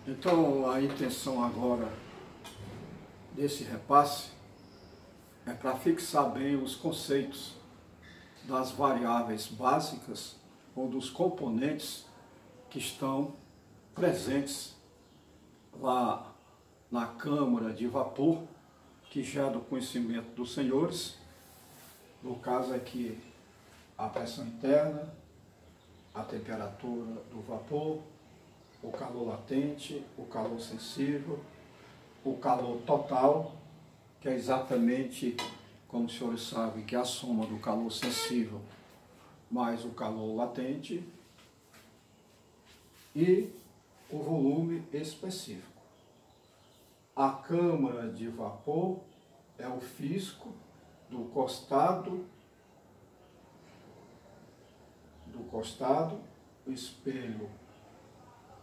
Então, a intenção agora desse repasse é para fixar bem os conceitos das variáveis básicas ou dos componentes que estão presentes lá na câmara de vapor, que já é do conhecimento dos senhores. No caso aqui, a pressão interna, a temperatura do vapor, o calor latente, o calor sensível, o calor total, que é exatamente, como os senhores sabem, que é a soma do calor sensível mais o calor latente, e o volume específico. A câmara de vapor é o fisco do costado, o espelho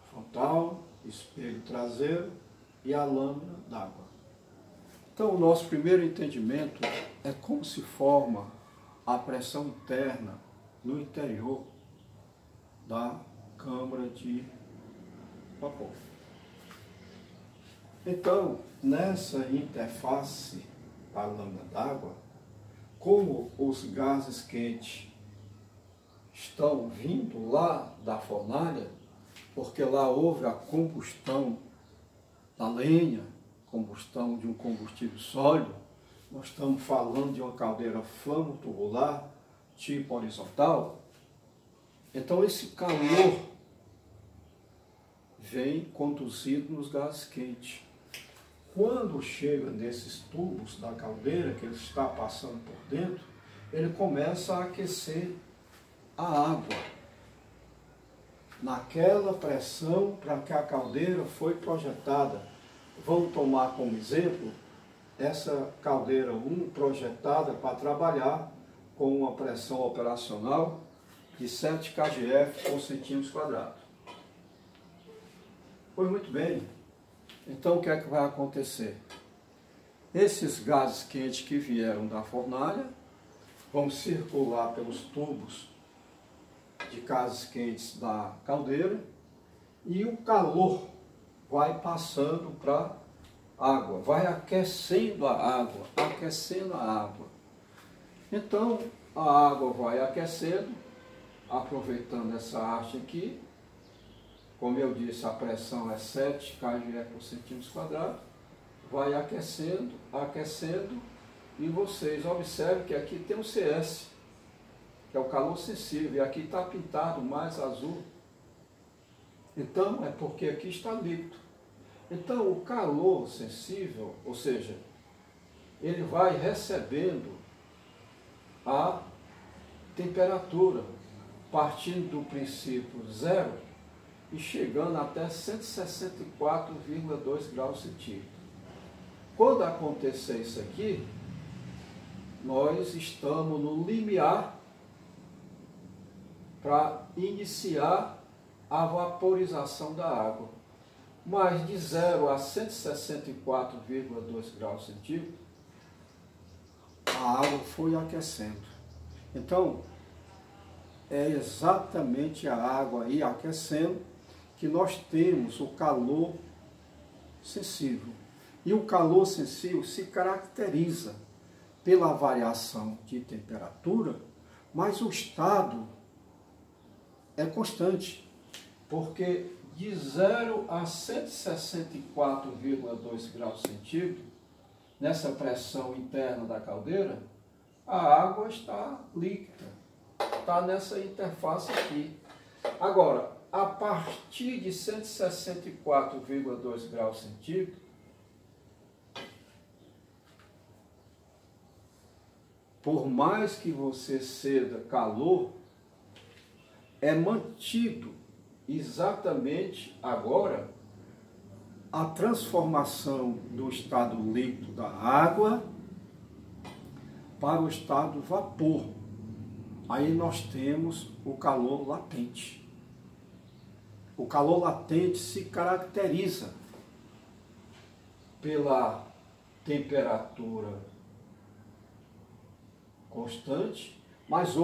frontal, espelho traseiro e a lâmina d'água. Então, o nosso primeiro entendimento é como se forma a pressão interna no interior da câmara de vapor. Então, nessa interface da lâmina d'água, como os gases quentes estão vindo lá da fornalha, porque lá houve a combustão da lenha, combustão de um combustível sólido, nós estamos falando de uma caldeira flamo-tubular, tipo horizontal. Então esse calor vem conduzido nos gases quentes. Quando chega nesses tubos da caldeira, que ele está passando por dentro, ele começa a aquecer a água naquela pressão para que a caldeira foi projetada. Vamos tomar como exemplo essa caldeira 1 projetada para trabalhar com uma pressão operacional de 7 kgf por centímetros quadrados. Pois muito bem, então o que é que vai acontecer? Esses gases quentes que vieram da fornalha vão circular pelos tubos de gases quentes da caldeira e o calor vai passando para a água, vai aquecendo a água, aquecendo a água. Então a água vai aquecendo, aproveitando essa haste aqui. Como eu disse, a pressão é 7 kgf por centímetro quadrado, vai aquecendo, aquecendo, e vocês observem que aqui tem um CS, que é o calor sensível, e aqui está pintado mais azul. Então, é porque aqui está líquido. Então, o calor sensível, ou seja, ele vai recebendo a temperatura, partindo do princípio zero e chegando até 164,2 graus centígrados. Quando acontecer isso aqui, nós estamos no limiar para iniciar a vaporização da água. Mas de 0 a 164,2 graus centígrados, a água foi aquecendo. Então, é exatamente a água aí aquecendo que nós temos o calor sensível. E o calor sensível se caracteriza pela variação de temperatura, mas o estado é constante, porque de 0 a 164,2 graus centígrados, nessa pressão interna da caldeira, a água está líquida, está nessa interface aqui. Agora, a partir de 164,2 graus centígrados, por mais que você ceda calor, é mantido exatamente agora a transformação do estado líquido da água para o estado vapor. Aí nós temos o calor latente. O calor latente se caracteriza pela temperatura constante, mas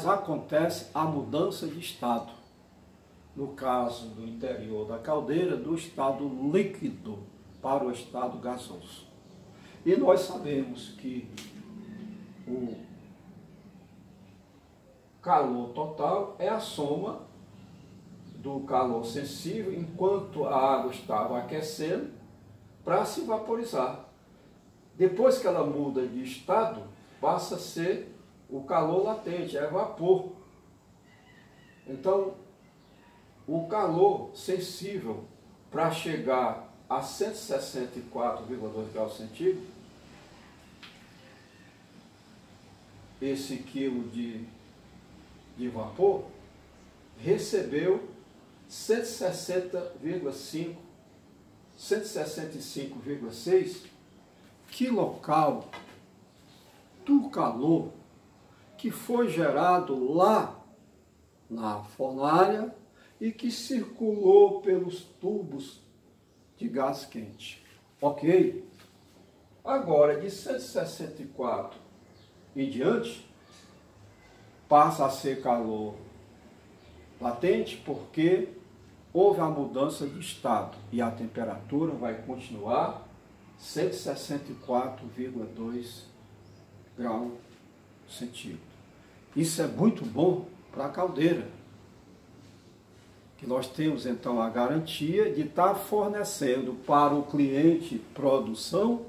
acontece a mudança de estado. no caso do interior da caldeira, do estado líquido para o estado gasoso. E nós sabemos que o calor total é a soma do calor sensível enquanto a água estava aquecendo para se vaporizar. Depois que ela muda de estado, passa a ser o calor latente, é vapor. Então, o calor sensível para chegar a 164,2 graus centígrados, esse quilo de vapor recebeu 165,6 quilocal do calor que foi gerado lá na fornalha e que circulou pelos tubos de gás quente. Ok? Agora, de 164 e diante, passa a ser calor latente porque houve a mudança de estado e a temperatura vai continuar 164,2 graus centígrados. Isso é muito bom para a caldeira, que nós temos então a garantia de estar fornecendo para o cliente produção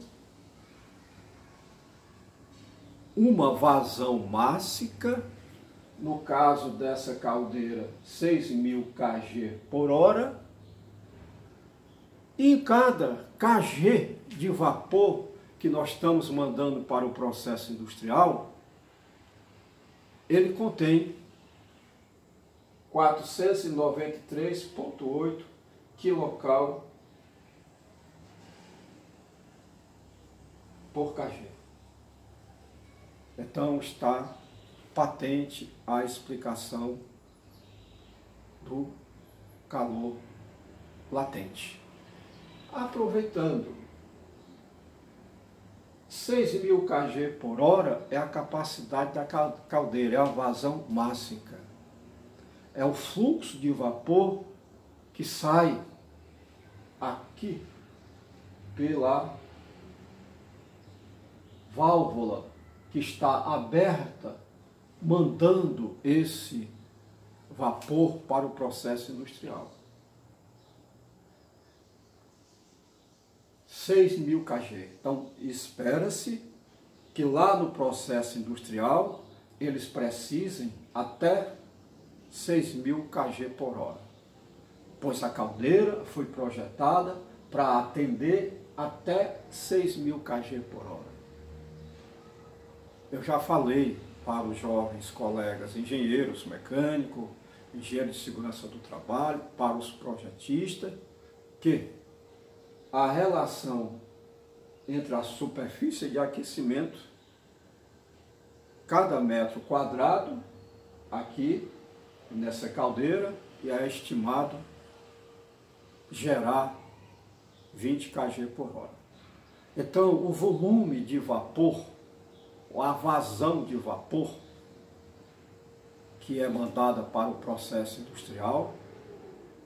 uma vazão máxima, no caso dessa caldeira 6.000 kg por hora, e em cada kg de vapor que nós estamos mandando para o processo industrial, ele contém 493,8 quilocal por kg. Então está patente a explicação do calor latente. Aproveitando, 6.000 kg por hora é a capacidade da caldeira, é a vazão máxima. É o fluxo de vapor que sai aqui pela válvula que está aberta, mandando esse vapor para o processo industrial. 6.000 kg. Então, espera-se que lá no processo industrial eles precisem até 6.000 kg por hora, pois a caldeira foi projetada para atender até 6.000 kg por hora. Eu já falei para os jovens colegas engenheiros mecânicos, engenheiros de segurança do trabalho, para os projetistas, que a relação entre a superfície de aquecimento, cada metro quadrado, aqui nessa caldeira, e é estimado gerar 20 kg por hora. Então, o volume de vapor, a vazão de vapor que é mandada para o processo industrial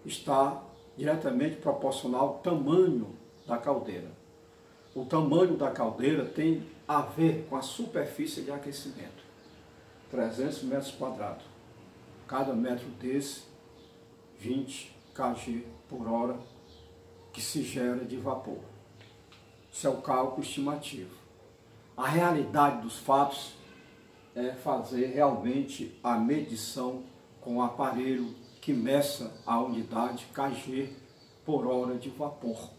está diretamente proporcional ao tamanho da caldeira. O tamanho da caldeira tem a ver com a superfície de aquecimento. 300 metros quadrados. Cada metro desse, 20 kg por hora que se gera de vapor. Isso é o cálculo estimativo. A realidade dos fatos é fazer realmente a medição com o aparelho que meça a unidade kg por hora de vapor.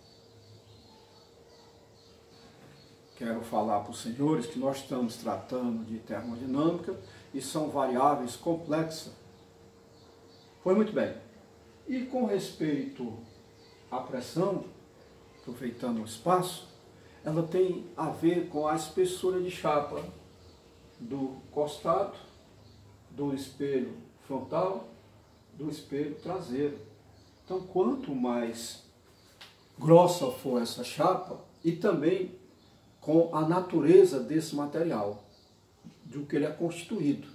Quero falar para os senhores que nós estamos tratando de termodinâmica e são variáveis complexas. Pois muito bem. E com respeito à pressão, aproveitando o espaço, ela tem a ver com a espessura de chapa do costado, do espelho frontal, do espelho traseiro. Então, quanto mais grossa for essa chapa, e também com a natureza desse material, do que ele é constituído.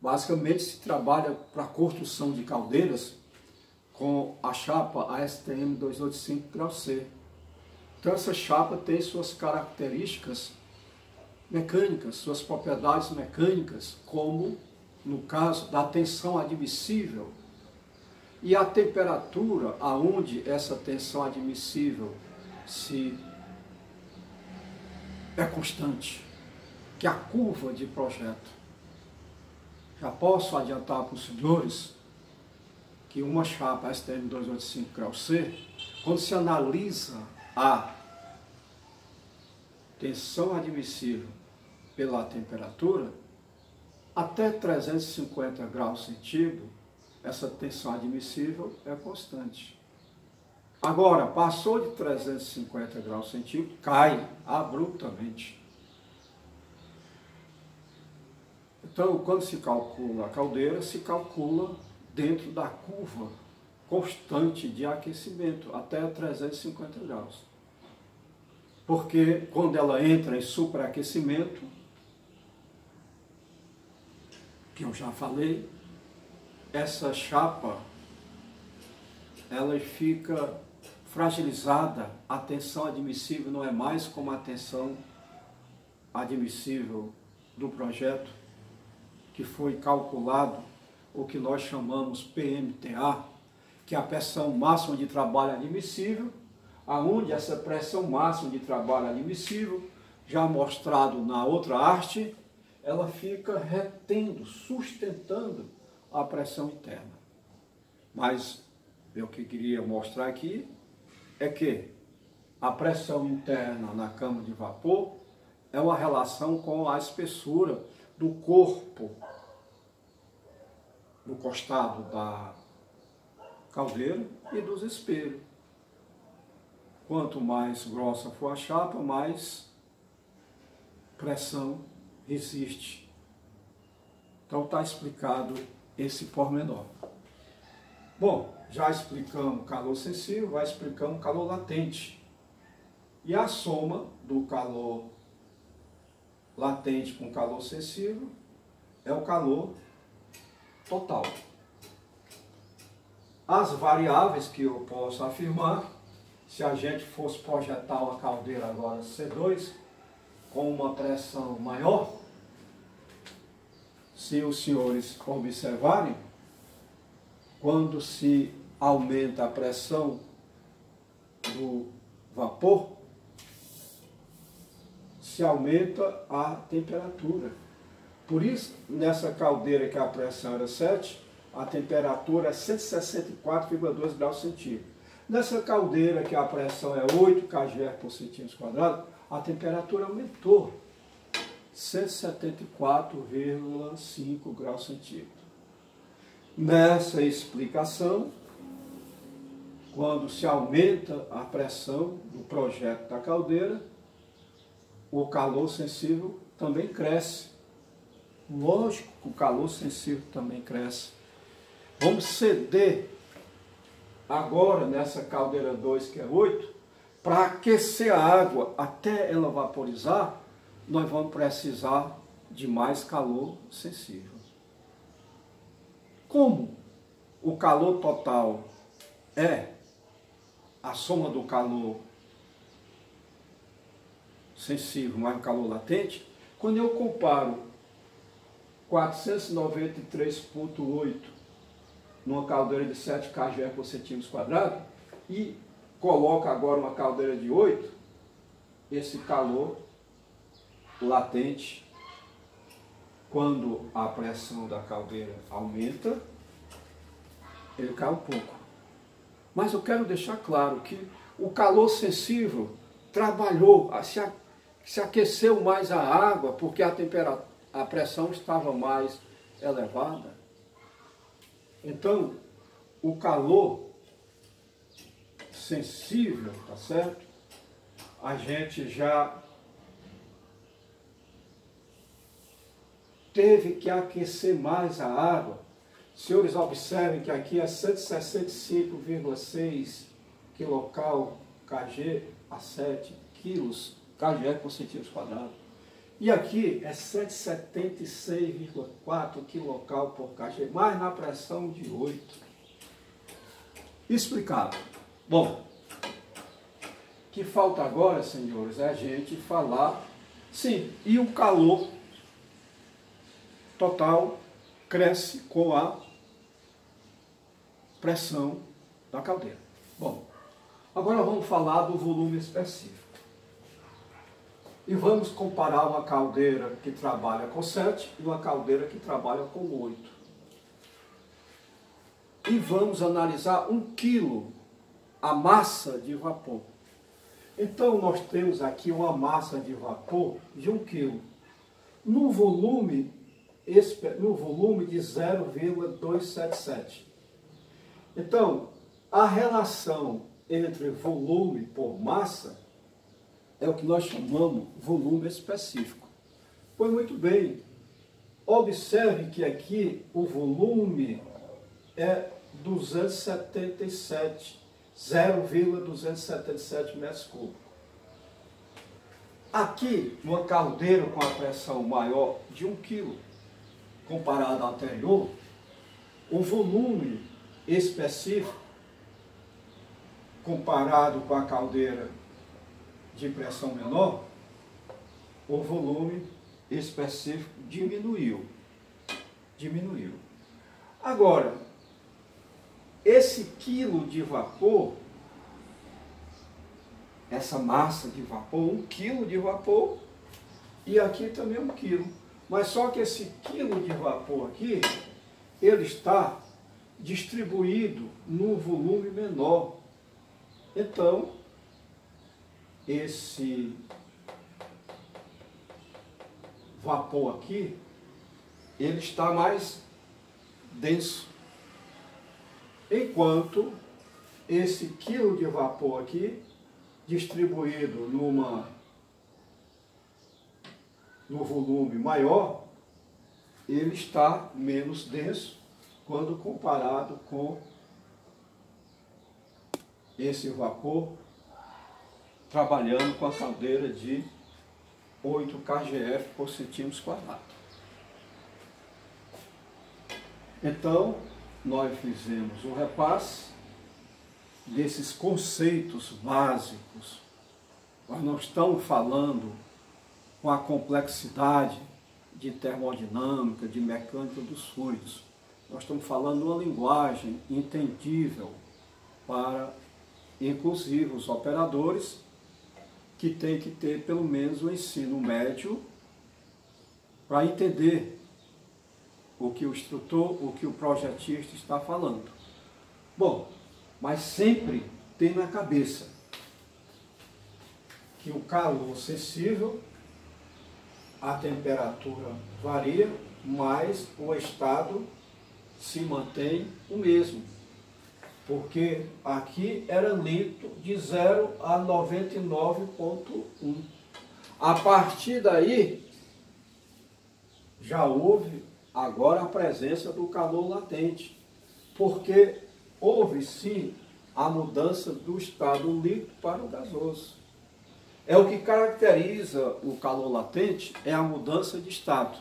Basicamente, se trabalha para a construção de caldeiras com a chapa ASTM 285 grau C. Então essa chapa tem suas características mecânicas, suas propriedades mecânicas, como no caso da tensão admissível e a temperatura aonde essa tensão admissível é constante, que é a curva de projeto. Já posso adiantar para os senhores que uma chapa ASTM 285 grau C, quando se analisa a tensão admissível pela temperatura, até 350 graus centígrados, essa tensão admissível é constante. Agora, passou de 350 graus centígrados, cai abruptamente. Então, quando se calcula a caldeira, se calcula dentro da curva constante de aquecimento, até 350 graus. Porque quando ela entra em superaquecimento, que eu já falei, essa chapa, ela fica fragilizada, a tensão admissível não é mais como a tensão admissível do projeto, que foi calculado, o que nós chamamos PMTA, que é a pressão máxima de trabalho admissível, aonde essa pressão máxima de trabalho admissível, já mostrado na outra arte, ela fica retendo, sustentando a pressão interna. Mas o que eu queria mostrar aqui é que a pressão interna na câmara de vapor é uma relação com a espessura do corpo, do costado da caldeira e dos espelhos. Quanto mais grossa for a chapa, mais pressão resiste. Então está explicado esse pormenor. Bom, já explicamos calor sensível, vai explicando calor latente. E a soma do calor latente com calor sensível é o calor total. As variáveis que eu posso afirmar, se a gente fosse projetar uma caldeira agora C2 com uma pressão maior, se os senhores observarem, quando se aumenta a pressão do vapor, se aumenta a temperatura. Por isso, nessa caldeira que a pressão era 7, a temperatura é 164,2 graus centígrados. Nessa caldeira que a pressão é 8 kgf por centímetro quadrado, a temperatura aumentou 174,5 graus centígrados. Nessa explicação, quando se aumenta a pressão do projeto da caldeira, o calor sensível também cresce. Lógico que o calor sensível também cresce. Vamos ceder agora nessa caldeira 2, que é 8, para aquecer a água até ela vaporizar, nós vamos precisar de mais calor sensível. Como o calor total é a soma do calor sensível mais o calor latente, quando eu comparo 493,8 numa caldeira de 7 kgf por centímetro quadrado e coloco agora uma caldeira de 8, esse calor latente, quando a pressão da caldeira aumenta, ele cai um pouco. Mas eu quero deixar claro que o calor sensível trabalhou, se aqueceu mais a água, porque a pressão estava mais elevada. Então, o calor sensível, tá certo? A gente já teve que aquecer mais a água. Senhores, observem que aqui é 165,6 kcal kg a 7 quilos kgf por centímetro quadrado. E aqui é 176,4 kcal por kg, mais na pressão de 8. Explicado. Bom, o que falta agora, senhores, é a gente falar, sim, e o calor total cresce com a pressão da caldeira. Bom, agora vamos falar do volume específico. E vamos comparar uma caldeira que trabalha com 7 e uma caldeira que trabalha com 8. E vamos analisar 1 quilo, a massa de vapor. Então nós temos aqui uma massa de vapor de 1 quilo. No volume de 0,277. Então, a relação entre volume por massa é o que nós chamamos volume específico. Pois muito bem, observe que aqui o volume é 0,277 metros cúbicos. Aqui, uma caldeira com a pressão maior de 1 kg, comparado ao anterior, o volume específico, comparado com a caldeira de pressão menor, o volume específico diminuiu. Agora, esse quilo de vapor, essa massa de vapor, 1 quilo de vapor, e aqui também 1 quilo. Mas só que esse quilo de vapor aqui, ele está distribuído num volume menor. Então, esse vapor aqui, ele está mais denso. Enquanto esse quilo de vapor aqui, distribuído no volume maior, ele está menos denso quando comparado com esse vapor trabalhando com a caldeira de 8 kgf por centímetro quadrado. Então, nós fizemos o repasse desses conceitos básicos. Nós não estamos falando com a complexidade de termodinâmica, de mecânica dos fluidos. Nós estamos falando uma linguagem entendível para, inclusive, os operadores que têm que ter pelo menos o ensino médio para entender o que o instrutor, o que o projetista está falando. Bom, mas sempre tem na cabeça que o calor sensível, a temperatura varia, mas o estado se mantém o mesmo. Porque aqui era líquido de 0 a 99,1. A partir daí, já houve agora a presença do calor latente, porque houve sim a mudança do estado líquido para o gasoso. É o que caracteriza o calor latente, é a mudança de estado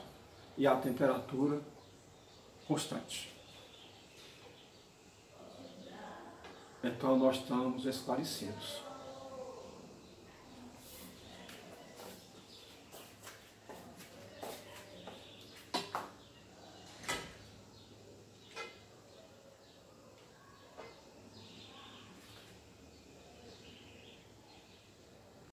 e a temperatura constante. Então nós estamos esclarecidos.